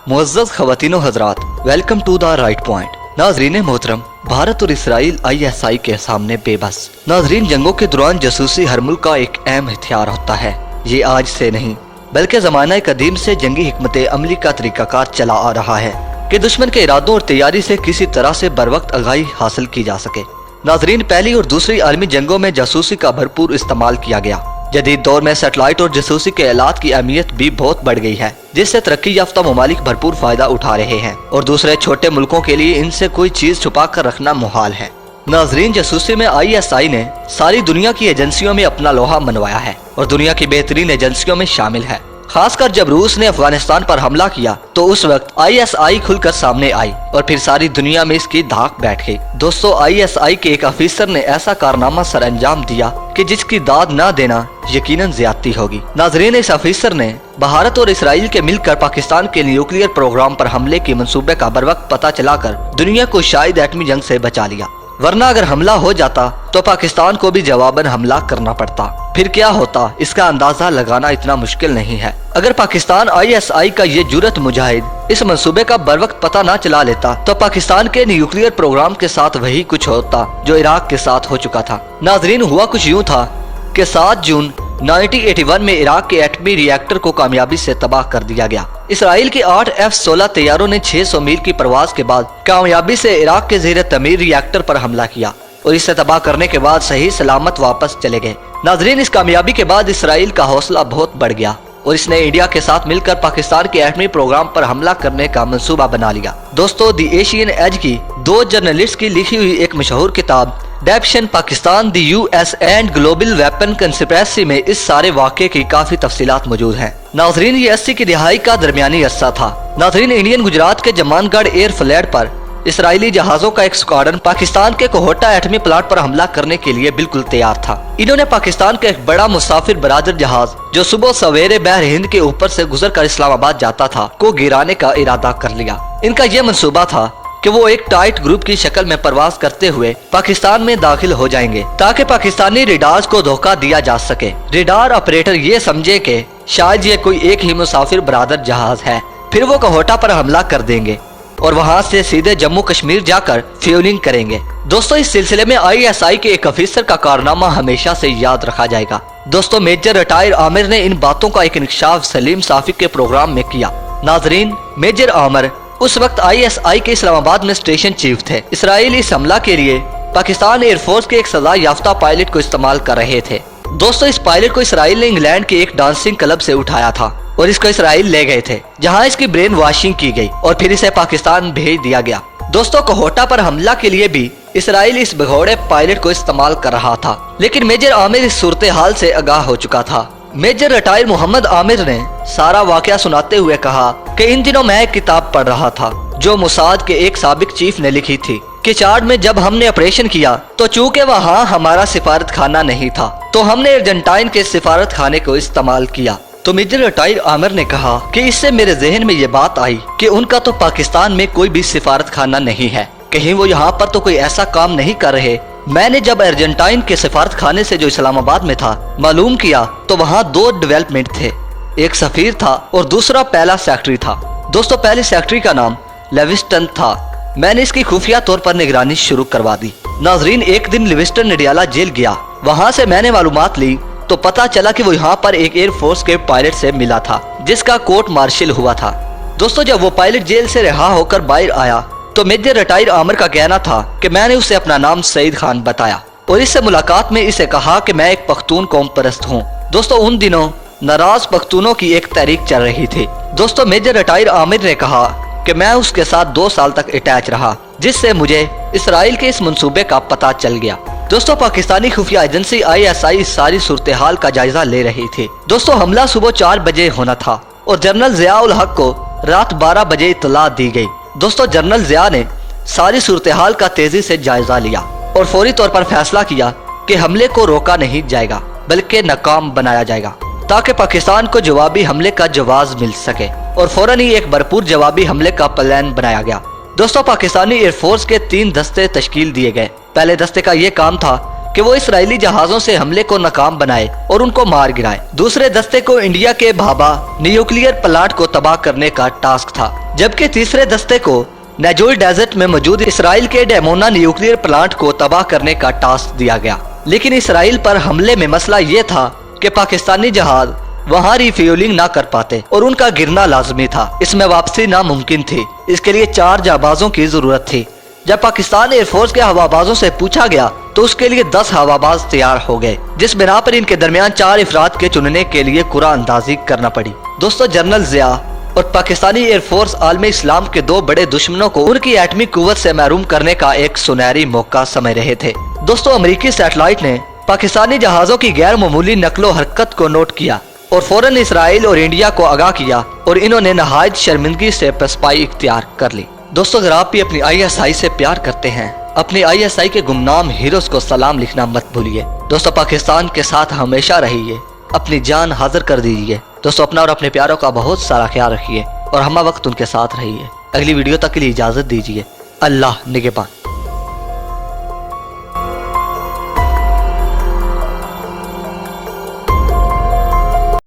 मुअज़्ज़ज़ ख़वातीन व हज़रात, welcome to the right point. नाज़रीन मोहतरम, भारत और इसराइल ISI के सामने बेबस। नाज़रीन, जंगों के दौरान जासूसी हर मुल्क का एक अहम हथियार होता है। ये आज से नहीं बल्कि ज़माना कदीम से जंगी हिकमत अमली का तरीकाकार चला आ रहा है कि दुश्मन के इरादों और तैयारी से किसी तरह से बर वक्त आगाही हासिल की जा सके। नाज़रीन, पहली और दूसरी आलमी जंगों में जासूसी का भरपूर इस्तेमाल किया गया। जदीद दौर में सैटेलाइट और जासूसी के आलात की अहमियत भी बहुत बढ़ गई है, जिससे तरक्की याफ्ता ममालिक भरपूर फायदा उठा रहे हैं और दूसरे छोटे मुल्कों के लिए इनसे कोई चीज छुपा कर रखना मुहाल है। नाजरीन, जासूसी में ISI ने सारी दुनिया की एजेंसियों में अपना लोहा मनवाया है और दुनिया की बेहतरीन एजेंसियों में शामिल है। खासकर जब रूस ने अफगानिस्तान पर हमला किया तो उस वक्त ISI खुलकर सामने आई और फिर सारी दुनिया में इसकी धाक बैठ गई। दोस्तों, ISI के एक अफसर ने ऐसा कारनामा सर अंजाम दिया कि जिसकी दाद न देना यकीनन ज्यादती होगी। नाजरीन, इस अफसर ने भारत और इसराइल के मिलकर पाकिस्तान के न्यूक्लियर प्रोग्राम पर हमले के मंसूबे का बर वक्त पता चलाकर दुनिया को शायद एटमी जंग से बचा लिया, वरना अगर हमला हो जाता तो पाकिस्तान को भी जवाबन हमला करना पड़ता। फिर क्या होता, इसका अंदाजा लगाना इतना मुश्किल नहीं है। अगर पाकिस्तान ISI का ये जुरत मुजाहिद इस मंसूबे का बर वक्त पता न चला लेता तो पाकिस्तान के न्यूक्लियर प्रोग्राम के साथ वही कुछ होता जो इराक के साथ हो चुका था। नाजरीन, हुआ कुछ यूँ था कि 7 जून 1981 में इराक के एटमी रिएक्टर को कामयाबी से तबाह कर दिया गया। इसराइल के 8 F-16 तैयारों ने 600 मील की परवाज के बाद कामयाबी से इराक के ज़ेरे तमीर रिएक्टर पर हमला किया और इसे तबाह करने के बाद सही सलामत वापस चले गए। नाजरीन, इस कामयाबी के बाद इसराइल का हौसला बहुत बढ़ गया और इसने इंडिया के साथ मिलकर पाकिस्तान के एटमी प्रोग्राम पर हमला करने का मंसूबा बना लिया। दोस्तों, द एशियन एज की 2 जर्नलिस्ट की लिखी हुई एक मशहूर किताब डेप्शन Pakistan, the US and global weapon conspiracy में इस सारे वाक़े की काफी तफसीलात मौजूद हैं। नाजरीन, ये 80 की दिहाई का दरमियानी अरसा था। नाजरीन, इंडियन गुजरात के जमानगढ़ एयरफील्ड पर इसराइली जहाजों का एक स्क्वाड्रन पाकिस्तान के कोहोटा एटमी प्लांट पर हमला करने के लिए बिल्कुल तैयार था। इन्होंने पाकिस्तान का एक बड़ा मुसाफिर बरादर जहाज जो सुबह सवेरे बहर हिंद के ऊपर से गुजर कर इस्लामाबाद जाता था को गिराने का इरादा कर लिया। इनका यह मंसूबा था कि वो एक टाइट ग्रुप की शक्ल में परवाज करते हुए पाकिस्तान में दाखिल हो जाएंगे ताकि पाकिस्तानी रेडार्स को धोखा दिया जा सके। रेडार ऑपरेटर ये समझे कि शायद ये कोई एक ही मुसाफिर बरादर जहाज है, फिर वो कोहोटा पर हमला कर देंगे और वहां से सीधे जम्मू कश्मीर जाकर फ्यूलिंग करेंगे। दोस्तों, इस सिलसिले में ISI के एक अफसर का कारनामा हमेशा से याद रखा जाएगा। दोस्तों, मेजर रिटायर आमिर ने इन बातों का एक इंकशाफ सलीम साफी के प्रोग्राम में किया। नाजरीन, मेजर आमिर उस वक्त ISI के इस्लामाबाद में स्टेशन चीफ थे। इसराइल इस हमला के लिए पाकिस्तान एयरफोर्स के एक सजा याफ्ता पायलट को इस्तेमाल कर रहे थे। दोस्तों, इस पायलट को इसराइल ने इंग्लैंड के एक डांसिंग क्लब से उठाया था और इसको इसराइल ले गए थे, जहां इसकी ब्रेन वॉशिंग की गई और फिर इसे पाकिस्तान भेज दिया गया। दोस्तों, कोहोटा पर हमला के लिए भी इसराइल इस भगोड़े पायलट को इस्तेमाल कर रहा था, लेकिन मेजर आमिर इस सूरत हाल से आगाह हो चुका था। मेजर रिटायर मोहम्मद आमिर ने सारा वाकया सुनाते हुए कहा कि इन दिनों मैं एक किताब पढ़ रहा था जो मोसाद के एक साबिक चीफ ने लिखी थी कि चाड में जब हमने ऑपरेशन किया तो चूंकि वहाँ हमारा सिफारत खाना नहीं था तो हमने अर्जेंटाइन के सिफारत खाने को इस्तेमाल किया। तो मेजर रिटायर आमिर ने कहा कि इससे मेरे जहन में ये बात आई कि उनका तो पाकिस्तान में कोई भी सिफारत खाना नहीं है, कहीं वो यहाँ पर तो कोई ऐसा काम नहीं कर रहे। मैंने जब अर्जेंटाइन के सिफारत खाने से जो इस्लामाबाद में था मालूम किया तो वहाँ 2 डेवलपमेंट थे, एक सफीर था और दूसरा पहला सेक्रेटरी था। दोस्तों, पहले सेक्रेटरी का नाम लिविंगस्टन था। मैंने इसकी खुफिया तौर पर निगरानी शुरू करवा दी। नाजरीन, एक दिन लिविंगस्टन नडियाला जेल गया। वहाँ से मैंने मालूमात ली तो पता चला कि वो यहाँ पर एक एयरफोर्स के पायलट से मिला था जिसका कोर्ट मार्शल हुआ था। दोस्तों, जब वो पायलट जेल से रिहा होकर बाहर आया तो मेजर रिटायर आमिर का कहना था कि मैंने उसे अपना नाम सईद खान बताया और इससे मुलाकात में इसे कहा कि मैं एक पख्तून कौम परस्त हूँ। दोस्तों, उन दिनों नाराज पख्तूनों की एक तहरीक चल रही थी। दोस्तों, मेजर रिटायर आमिर ने कहा कि मैं उसके साथ 2 साल तक अटैच रहा, जिससे मुझे इसराइल के इस मंसूबे का पता चल गया। दोस्तों, पाकिस्तानी खुफिया एजेंसी ISI इस सारी सूरत हाल का जायजा ले रही थी। दोस्तों, हमला सुबह 4 बजे होना था और जनरल ज़ियाउल हक को रात 12 बजे इत्तला दी गई। दोस्तों, जनरल ज़िया ने सारी सूरत हाल का तेजी से जायजा लिया और फौरी तौर पर फैसला किया कि हमले को रोका नहीं जाएगा बल्कि नाकाम बनाया जाएगा ताकि पाकिस्तान को जवाबी हमले का जवाब मिल सके और फौरन ही एक भरपूर जवाबी हमले का प्लान बनाया गया। दोस्तों, पाकिस्तानी एयरफोर्स के 3 दस्ते तश्कील दिए गए। पहले दस्ते का ये काम था कि वो इसराइली जहाजों से हमले को नाकाम बनाए और उनको मार गिराए। दूसरे दस्ते को इंडिया के भाभा न्यूक्लियर प्लांट को तबाह करने का टास्क था, जबकि तीसरे दस्ते को नेजोई डेजर्ट में मौजूद इसराइल के डेमोना न्यूक्लियर प्लांट को तबाह करने का टास्क दिया गया। लेकिन इसराइल पर हमले में मसला ये था कि पाकिस्तानी जहाज वहाँ रिफ्यूलिंग ना कर पाते और उनका गिरना लाजमी था। इसमें वापसी नामुमकिन थी। इसके लिए 4 जाबाजों की जरूरत थी। जब पाकिस्तान एयरफोर्स के हवाबाजों से पूछा गया तो उसके लिए 10 हवाबाज तैयार हो गए, जिस बिना पर इनके दरमियान 4 अफराद के चुनने के लिए कुरा अंदाजी करना पड़ी। दोस्तों, जनरल जिया और पाकिस्तानी एयरफोर्स आलमी इस्लाम के 2 बड़े दुश्मनों को उनकी एटमी कुव्वत से महरूम करने का एक सुनहरी मौका समझ रहे थे। दोस्तों, अमेरिकी सैटेलाइट ने पाकिस्तानी जहाजों की गैर मामूली नकलो हरकत को नोट किया और फौरन इसराइल और इंडिया को आगाह किया और इन्होंने नहायत शर्मिंदगी से पसपाई इख्तियार कर ली। दोस्तों, अगर आप भी अपनी ISI से प्यार करते हैं, अपनी ISI के गुमनाम हीरोज को सलाम लिखना मत भूलिए। दोस्तों, पाकिस्तान के साथ हमेशा रहिए, अपनी जान हाजिर कर दीजिए। दोस्तों, अपना और अपने प्यारों का बहुत सारा ख्याल रखिए और हम वक्त उनके साथ रहिए। अगली वीडियो तक के लिए इजाजत दीजिए। अल्लाह निगहबान।